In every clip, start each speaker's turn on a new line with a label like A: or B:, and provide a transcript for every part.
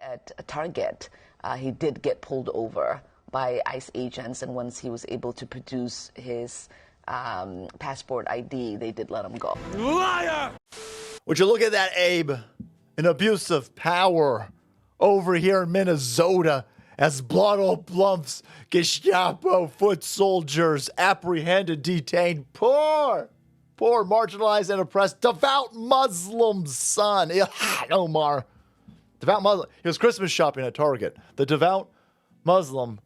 A: At a Target, he did get pulled over by ICE agents, and once he was able to produce his passport ID, they did let him go.
B: Liar! Would you look at that, Abe? An abuse of power over here in Minnesota as Blood Bluff's Gestapo foot soldiers apprehended, detained poor marginalized and oppressed devout Muslim son, Ilhan Omar. Devout Muslim. He was Christmas shopping at Target. The devout Muslim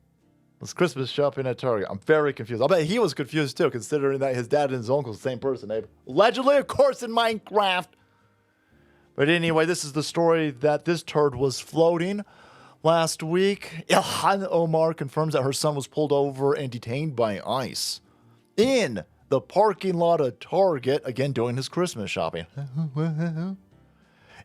B: was Christmas shopping at Target. I'm very confused. I bet he was confused too, considering that his dad and his uncle are the same person, Abe. Allegedly, of course, in Minecraft. But anyway, this is the story that this turd was floating last week. Ilhan Omar confirms that her son was pulled over and detained by ICE in the parking lot of Target, again doing his Christmas shopping.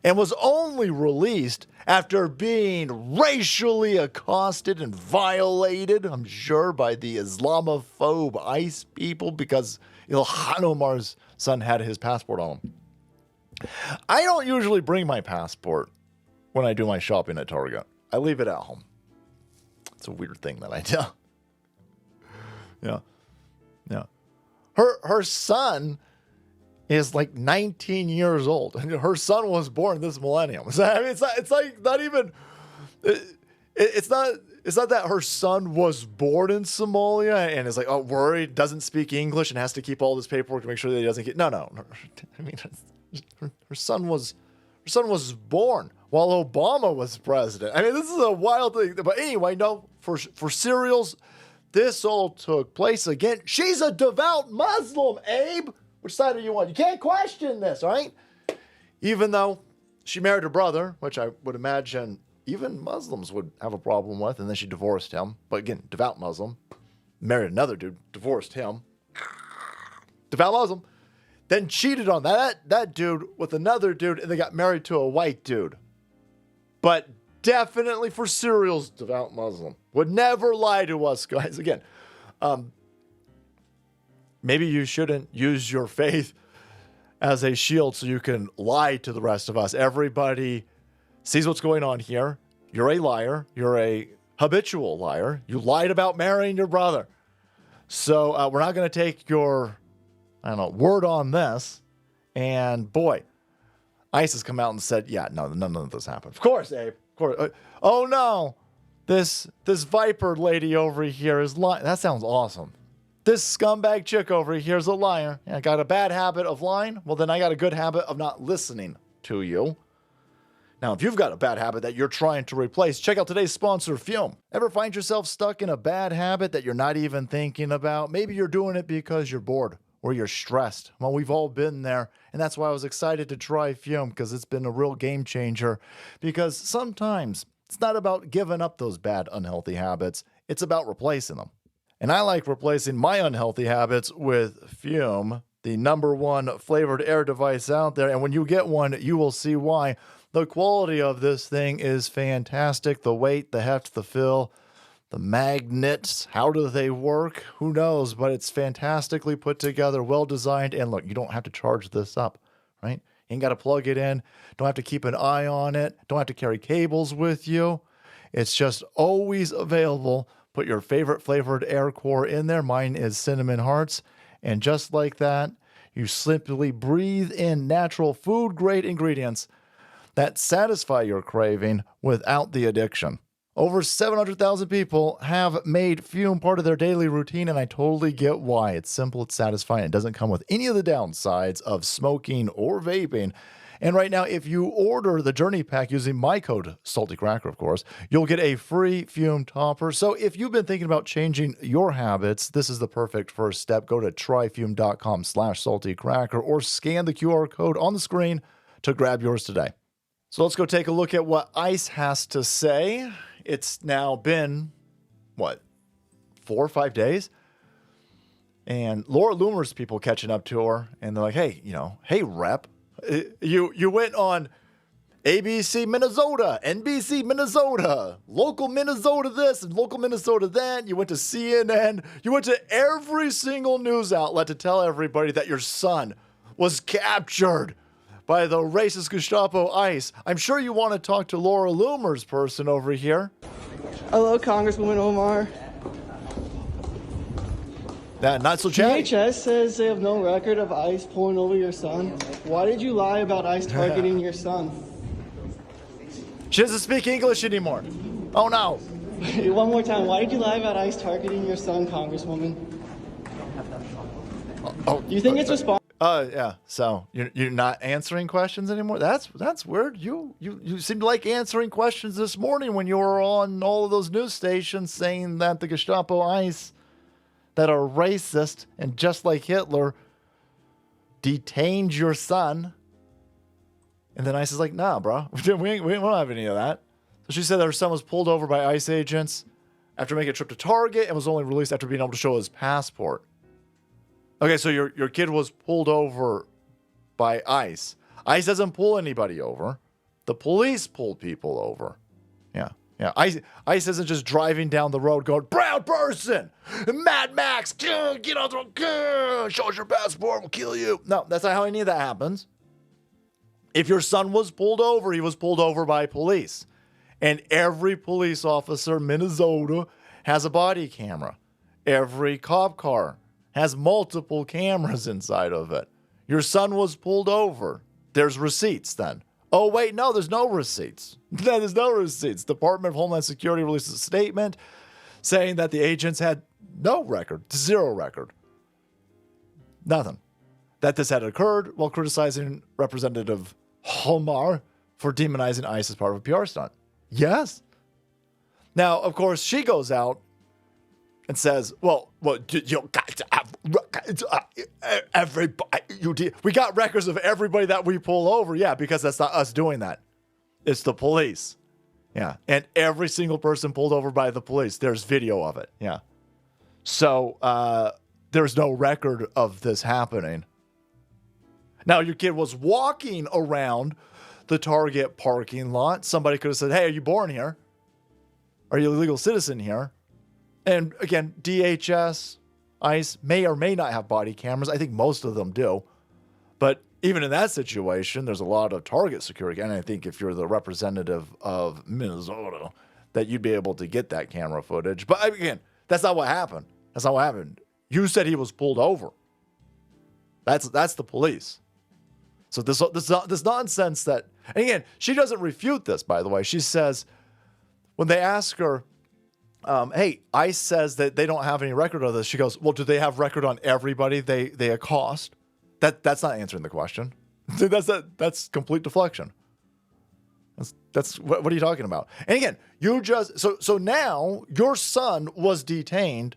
B: And was only released after being racially accosted and violated, I'm sure, by the Islamophobe ICE people because Ilhan Omar's son had his passport on him. I don't usually bring my passport when I do my shopping at Target. I leave it at home. It's a weird thing that I do. Yeah. Her son is like 19 years old. Her son was born this millennium. So, I mean, it's not that her son was born in Somalia and is like, oh, worried, doesn't speak English and has to keep all this paperwork to make sure that he doesn't get. No. I mean, her son was born while Obama was president. I mean, this is a wild thing. But anyway, no, for cereals, this all took place again. She's a devout Muslim, Abe. Which side are you on? You can't question this, right? Even though she married her brother, which I would imagine even Muslims would have a problem with, and then she divorced him. But again, devout Muslim. Married another dude, divorced him. Devout Muslim. Then cheated on that dude with another dude, and they got married to a white dude. But definitely for cereals, devout Muslim. Would never lie to us, guys. Again, maybe you shouldn't use your faith as a shield so you can lie to the rest of us. Everybody sees what's going on here. You're a liar. You're a habitual liar. You lied about marrying your brother. So we're not going to take your, word on this. And boy, ICE has come out and said, yeah, no, none of this happened. Of course, Abe. Of course. Oh, no. This Viper lady over here is lying. That sounds awesome. This scumbag chick over here is a liar. I got a bad habit of lying. Well, then I got a good habit of not listening to you. Now, if you've got a bad habit that you're trying to replace, check out today's sponsor, Fume. Ever find yourself stuck in a bad habit that you're not even thinking about? Maybe you're doing it because you're bored or you're stressed. Well, we've all been there. And that's why I was excited to try Fume, because it's been a real game changer. Because sometimes it's not about giving up those bad, unhealthy habits. It's about replacing them. And I like replacing my unhealthy habits with Fume, the #1 flavored air device out there. And when you get one, you will see why. The quality of this thing is fantastic. The weight, the heft, the fill, the magnets, how do they work? Who knows? But it's fantastically put together, well designed. And look, you don't have to charge this up, right? You ain't got to plug it in. Don't have to keep an eye on it. Don't have to carry cables with you. It's just always available. Put your favorite flavored air core in there. Mine is cinnamon hearts. And just like that, you simply breathe in natural food-grade ingredients that satisfy your craving without the addiction. Over 700,000 people have made Fume part of their daily routine, and I totally get why. It's simple, it's satisfying, it doesn't come with any of the downsides of smoking or vaping. And right now, if you order the Journey Pack using my code, SaltyCracker, of course, you'll get a free Fume topper. So if you've been thinking about changing your habits, this is the perfect first step. Go to tryfume.com/SaltyCracker or scan the QR code on the screen to grab yours today. So let's go take a look at what ICE has to say. It's now been, 4 or 5 days? And Laura Loomer's people catching up to her, and they're like, hey, hey, rep. You went on ABC Minnesota, NBC Minnesota, local Minnesota this and local Minnesota that. You went to CNN. You went to every single news outlet to tell everybody that your son was captured by the racist Gestapo ICE. I'm sure you want to talk to Laura Loomer's person over here.
C: Hello, Congresswoman Omar.
B: Not so chatty.
C: DHS says they have no record of ICE pulling over your son. Why did you lie about ICE targeting your son?
B: She doesn't speak English anymore. Oh, no.
C: One more time. Why did you lie about ICE targeting your son, Congresswoman? You think it's responsible?
B: Yeah. So you're not answering questions anymore? That's weird. You seemed to like answering questions this morning when you were on all of those news stations saying that the Gestapo ICE that are racist and just like Hitler detained your son. And then ICE is like, nah, bro, we don't have any of that. So she said that her son was pulled over by ICE agents after making a trip to Target and was only released after being able to show his passport. Okay, so your kid was pulled over by ICE. ICE doesn't pull anybody over. The police pulled people over. Yeah. ICE isn't just driving down the road going, brown person, Mad Max, get on the road, show us your passport, we'll kill you. No, that's not how any of that happens. If your son was pulled over, he was pulled over by police. And every police officer in Minnesota has a body camera. Every cop car has multiple cameras inside of it. Your son was pulled over. There's receipts then. Oh, wait, no, there's no receipts. There's no receipts. Department of Homeland Security released a statement saying that the agents had no record, zero record. Nothing. That this had occurred while criticizing Representative Omar for demonizing ICE as part of a PR stunt. Yes. Now, of course, she goes out and says, well, you got to have everybody. We got records of everybody that we pull over. Yeah, because that's not us doing that. It's the police. Yeah. And every single person pulled over by the police, there's video of it. Yeah. So there's no record of this happening. Now, your kid was walking around the Target parking lot. Somebody could have said, hey, are you born here? Are you a legal citizen here? And again, DHS, ICE may or may not have body cameras. I think most of them do. But even in that situation, there's a lot of Target security. And I think if you're the representative of Minnesota, that you'd be able to get that camera footage. But again, that's not what happened. That's not what happened. You said he was pulled over. That's the police. So this nonsense that, and again, she doesn't refute this, by the way. She says, when they ask her, hey, ICE says that they don't have any record of this. She goes, well, do they have record on everybody they accost? That's not answering the question. That's complete deflection. That's what are you talking about? And again, you just so now your son was detained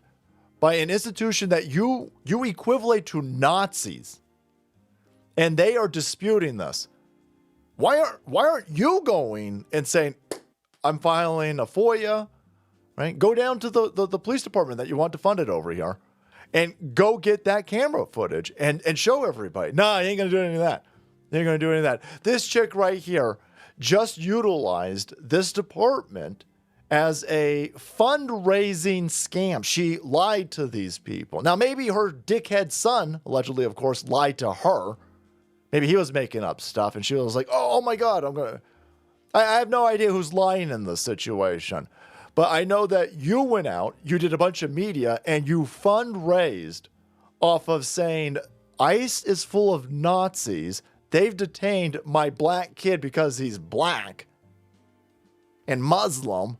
B: by an institution that you equivalent to Nazis, and they are disputing this. Why aren't you going and saying, I'm filing a FOIA? Right? Go down to the police department that you want to fund it over here and go get that camera footage and show everybody. Nah, you ain't going to do any of that. You ain't going to do any of that. This chick right here just utilized this department as a fundraising scam. She lied to these people. Now, maybe her dickhead son, allegedly, of course, lied to her. Maybe he was making up stuff and she was like, oh my God, I have no idea who's lying in this situation. But I know that you went out, you did a bunch of media, and you fundraised off of saying ICE is full of Nazis. They've detained my black kid because he's black and Muslim.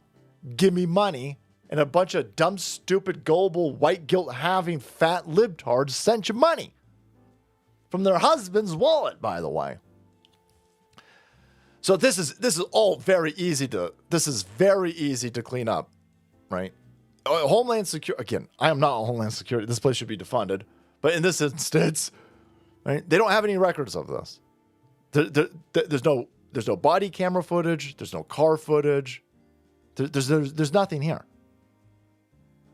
B: Give me money. And a bunch of dumb, stupid, gullible, white guilt-having, fat libtards sent you money. From their husband's wallet, by the way. So this is all very easy to clean up, right? Homeland Security, again, I am not Homeland Security. This place should be defunded. But in this instance, right, they don't have any records of this. There's no body camera footage. There's no car footage. There's nothing here.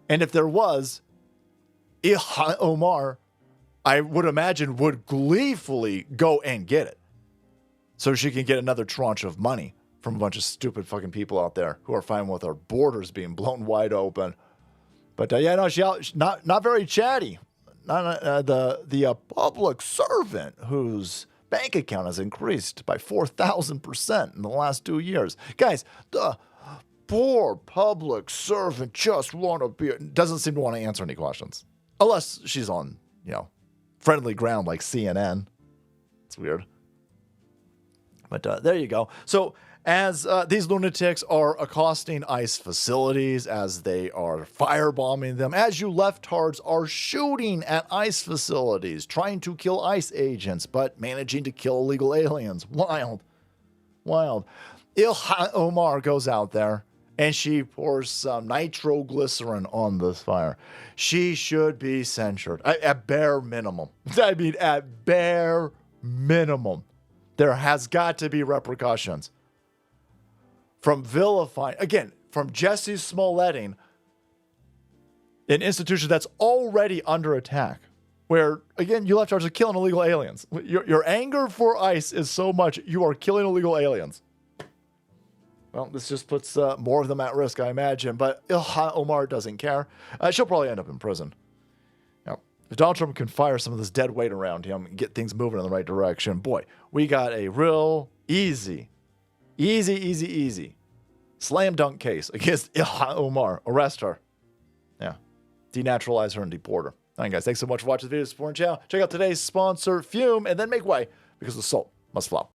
B: And if there was, Ilhan Omar, I would imagine, would gleefully go and get it. So she can get another tranche of money from a bunch of stupid fucking people out there who are fine with our borders being blown wide open. But yeah, no, she's not very chatty. Not the public servant who's bank account has increased by 4,000% in the last 2 years. Guys, the poor public servant just doesn't seem to want to answer any questions. Unless she's on, friendly ground like CNN. It's weird. But there you go. So as these lunatics are accosting ICE facilities, as they are firebombing them, as you leftards are shooting at ICE facilities, trying to kill ICE agents, but managing to kill illegal aliens. Wild. Wild. Ilhan Omar goes out there and she pours some nitroglycerin on this fire. She should be censured. At bare minimum. I mean, at bare minimum. There has got to be repercussions. From vilifying, again, from Jesse Smolletting, an institution that's already under attack, where, again, you leftards are killing illegal aliens. Your anger for ICE is so much, you are killing illegal aliens. Well, this just puts more of them at risk, I imagine. But Ilhan Omar doesn't care. She'll probably end up in prison. Now, if Donald Trump can fire some of this dead weight around him and get things moving in the right direction, boy, we got a real easy slam dunk case against Ilhan Omar. Arrest her. Yeah. Denaturalize her and deport her. All right, guys. Thanks so much for watching the video. Support the channel. Check out today's sponsor, Fume, and then make way because the soul must flow.